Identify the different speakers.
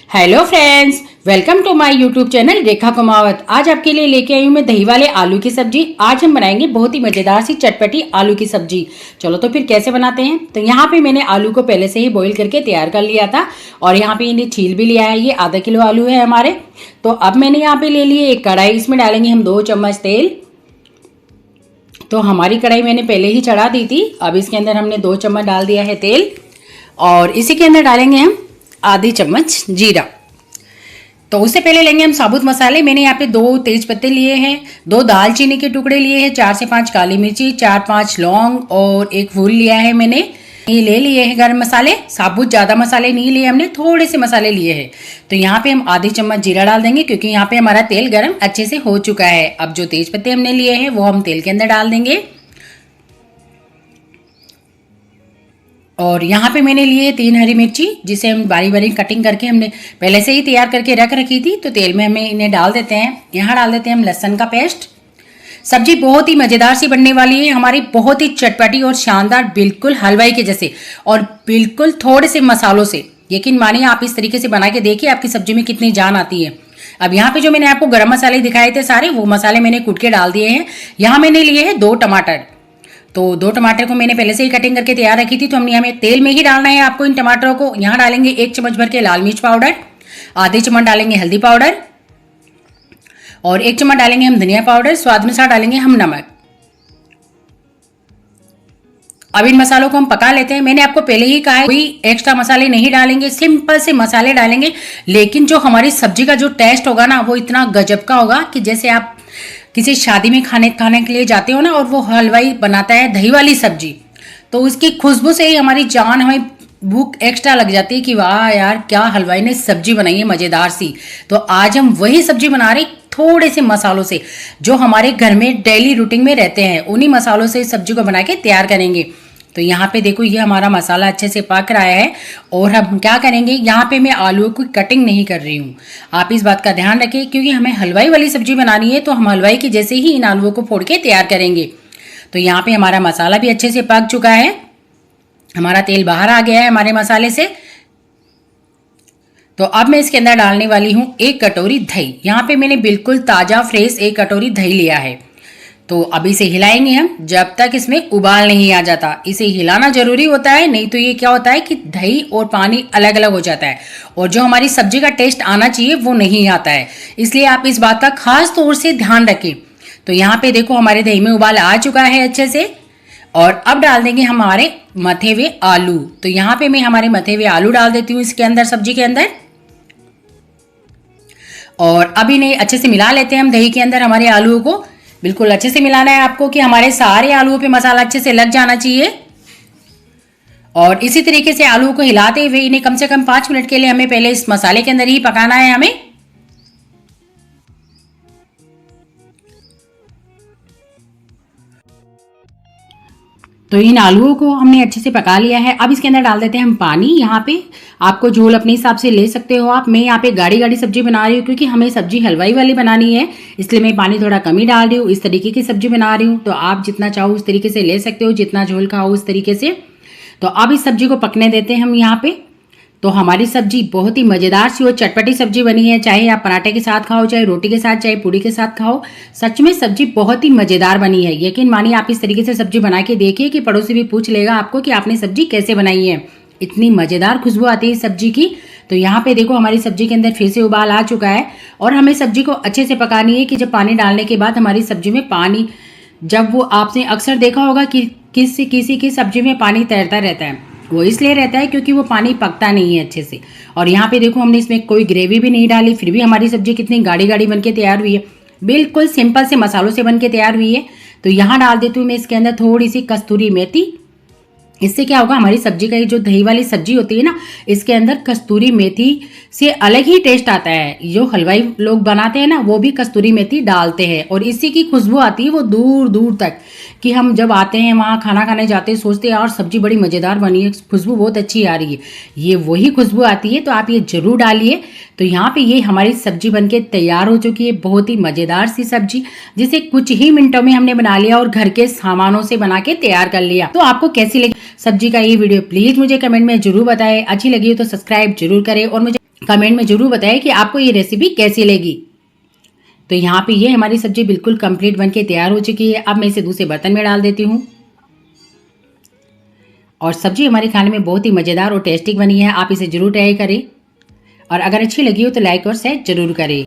Speaker 1: Hello friends, welcome to my YouTube channel Rekha Kumawat. आज आपके लिए लेके आई हूँ मैं दही वाले आलू की सब्जी। आज हम बनाएंगे बहुत ही मजेदार सी चटपटी आलू की सब्जी। चलो तो फिर कैसे बनाते हैं। तो यहाँ पे मैंने आलू को पहले से ही बॉईल करके तैयार कर लिया था और यहाँ पे इन्हें छील भी लिया है। ये आधा किलो आलू है हमारे। तो अब मैंने यहाँ पे ले लिए एक कढ़ाई, इसमें डालेंगे हम 2 चम्मच तेल। तो हमारी कढ़ाई मैंने पहले ही चढ़ा दी थी। अब इसके अंदर हमने 2 चम्मच डाल दिया है तेल और इसी के अंदर डालेंगे हम आधी चम्मच जीरा। तो उससे पहले लेंगे हम साबुत मसाले। मैंने यहाँ पे 2 तेज पत्ते लिए हैं, 2 दालचीनी के टुकड़े लिए हैं, 4 से 5 काली मिर्ची, 4-5 लौंग और एक फूल लिया है मैंने। ये ले लिए हैं गरम मसाले। साबुत ज़्यादा मसाले नहीं लिए हमने, थोड़े से मसाले लिए हैं। तो यहाँ पे हम आधी चम्मच जीरा डाल देंगे क्योंकि यहाँ पे हमारा तेल गरम अच्छे से हो चुका है। अब जो तेज पत्ते हमने लिए हैं वो हम तेल के अंदर डाल देंगे। और यहाँ पे मैंने लिए 3 हरी मिर्ची, जिसे हम बारी बारी कटिंग करके हमने पहले से ही तैयार करके रख रखी थी। तो तेल में हमें इन्हें डाल देते हैं। यहाँ डाल देते हैं हम लहसुन का पेस्ट। सब्जी बहुत ही मज़ेदार सी बनने वाली है हमारी, बहुत ही चटपटी और शानदार, बिल्कुल हलवाई के जैसे और बिल्कुल थोड़े से मसालों से। यकीन मानिए, आप इस तरीके से बना के देखिए आपकी सब्जी में कितनी जान आती है। अब यहाँ पे जो मैंने आपको गरम मसाले दिखाए थे सारे, वो मसाले मैंने कूट के डाल दिए हैं। यहाँ मैंने लिए हैं 2 टमाटर। तो 2 टमाटर को मैंने पहले से ही कटिंग करके तैयार रखी थी। तो हमने हमें तेल में ही डालना है आपको इन टमाटरों को। यहाँ डालेंगे 1 चम्मच भर के लाल मिर्च पाउडर, आधे चम्मच डालेंगे हल्दी पाउडर और 1 चम्मच डालेंगे हम धनिया पाउडर। स्वाद अनुसार डालेंगे हम नमक। अब इन मसालों को हम पका लेते हैं। मैंने आपको पहले ही कहा है कोई एक्स्ट्रा मसाले नहीं डालेंगे, सिंपल से मसाले डालेंगे। लेकिन जो हमारी सब्जी का जो टेस्ट होगा ना, वो इतना गजब का होगा कि जैसे आप किसी शादी में खाने के लिए जाते हो ना और वो हलवाई बनाता है दही वाली सब्जी, तो उसकी खुशबू से ही हमारी जान, हमें भूख एक्स्ट्रा लग जाती है कि वाह यार, क्या हलवाई ने सब्जी बनाई है मजेदार सी। तो आज हम वही सब्जी बना रहे, थोड़े से मसालों से, जो हमारे घर में डेली रूटीन में रहते हैं। उन्हीं मसालों से सब्जी को बना के तैयार करेंगे। तो यहाँ पे देखो, ये हमारा मसाला अच्छे से पक रहा है। और हम क्या करेंगे, यहाँ पे मैं आलू की कटिंग नहीं कर रही हूँ। आप इस बात का ध्यान रखें क्योंकि हमें हलवाई वाली सब्जी बनानी है। तो हम हलवाई की जैसे ही इन आलूओं को फोड़ के तैयार करेंगे। तो यहाँ पे हमारा मसाला भी अच्छे से पक चुका है, हमारा तेल बाहर आ गया है हमारे मसाले से। तो अब मैं इसके अंदर डालने वाली हूँ 1 कटोरी दही। यहाँ पे मैंने बिल्कुल ताज़ा फ्रेश 1 कटोरी दही लिया है। तो अब इसे हिलाएंगे हम जब तक इसमें उबाल नहीं आ जाता। इसे हिलाना जरूरी होता है, नहीं तो ये क्या होता है कि दही और पानी अलग अलग हो जाता है और जो हमारी सब्जी का टेस्ट आना चाहिए वो नहीं आता है। इसलिए आप इस बात का खास तौर से ध्यान रखें। तो यहाँ पे देखो, हमारे दही में उबाल आ चुका है अच्छे से। और अब डाल देंगे हमारे मथे हुए आलू। तो यहाँ पे मैं हमारे मथे हुए आलू डाल देती हूँ इसके अंदर, सब्जी के अंदर। और अब इन्हें अच्छे से मिला लेते हैं हम दही के अंदर। हमारे आलूओं को बिल्कुल अच्छे से मिलाना है आपको कि हमारे सारे आलूओं पे मसाला अच्छे से लग जाना चाहिए। और इसी तरीके से आलूओं को हिलाते हुए इन्हें कम से कम 5 मिनट के लिए हमें पहले इस मसाले के अंदर ही पकाना है हमें। तो इन आलूओं को हमने अच्छे से पका लिया है। अब इसके अंदर डाल देते हैं हम पानी। यहाँ पे आपको झोल अपने हिसाब से ले सकते हो आप। मैं यहाँ पे गाढ़ी गाढ़ी सब्जी बना रही हूँ क्योंकि हमें सब्जी हलवाई वाली बनानी है, इसलिए मैं पानी थोड़ा कम ही डाल रही हूँ। इस तरीके की सब्जी बना रही हूँ। तो आप जितना चाहो उस तरीके से ले सकते हो, जितना झोल खाओ उस तरीके से। तो अब इस सब्जी को पकने देते हैं हम यहाँ पे। तो हमारी सब्जी बहुत ही मज़ेदार सी और चटपटी सब्जी बनी है। चाहे आप पराठे के साथ खाओ, चाहे रोटी के साथ, चाहे पूड़ी के साथ खाओ, सच में सब्जी बहुत ही मज़ेदार बनी है। यकीन मानिए, आप इस तरीके से सब्जी बना के देखिए कि पड़ोसी भी पूछ लेगा आपको कि आपने सब्जी कैसे बनाई है। इतनी मज़ेदार खुशबू आती है सब्जी की। तो यहाँ पे देखो, हमारी सब्जी के अंदर फिर से उबाल आ चुका है। और हमें सब्जी को अच्छे से पकानी है कि जब पानी डालने के बाद हमारी सब्जी में पानी, जब वो आपने अक्सर देखा होगा कि किसी की सब्जी में पानी तैरता रहता है, वो इसलिए रहता है क्योंकि वो पानी पकता नहीं है अच्छे से। और यहाँ पे देखो, हमने इसमें कोई ग्रेवी भी नहीं डाली, फिर भी हमारी सब्जी कितनी गाढ़ी गाढ़ी बन के तैयार हुई है। बिल्कुल सिंपल से मसालों से बन के तैयार हुई है। तो यहाँ डाल देती हूँ मैं इसके अंदर थोड़ी सी कस्तूरी मेथी। इससे क्या होगा, हमारी सब्जी का ये जो दही वाली सब्जी होती है ना, इसके अंदर कस्तूरी मेथी से अलग ही टेस्ट आता है। जो हलवाई लोग बनाते हैं ना, वो भी कस्तूरी मेथी डालते हैं और इसी की खुशबू आती है वो दूर दूर तक, कि हम जब आते हैं वहाँ खाना खाने जाते हैं, सोचते हैं और सब्जी बड़ी मज़ेदार बनी है, खुशबू बहुत अच्छी आ रही है। ये वही खुशबू आती है। तो आप ये जरूर डालिए। तो यहाँ पे ये हमारी सब्जी बनके तैयार हो चुकी है, बहुत ही मज़ेदार सी सब्जी, जिसे कुछ ही मिनटों में हमने बना लिया और घर के सामानों से बना के तैयार कर लिया। तो आपको कैसी लगी सब्जी का ये वीडियो, प्लीज मुझे कमेंट में जरूर बताएं। अच्छी लगी हो तो सब्सक्राइब जरूर करें और मुझे कमेंट में ज़रूर बताएं कि आपको ये रेसिपी कैसी लगी। तो यहाँ पे ये हमारी सब्जी बिल्कुल कंप्लीट बनके तैयार हो चुकी है। अब मैं इसे दूसरे बर्तन में डाल देती हूँ। और सब्जी हमारे खाने में बहुत ही मज़ेदार और टेस्टी बनी है। आप इसे ज़रूर ट्राई करें और अगर अच्छी लगी हो तो लाइक और शेयर ज़रूर करें।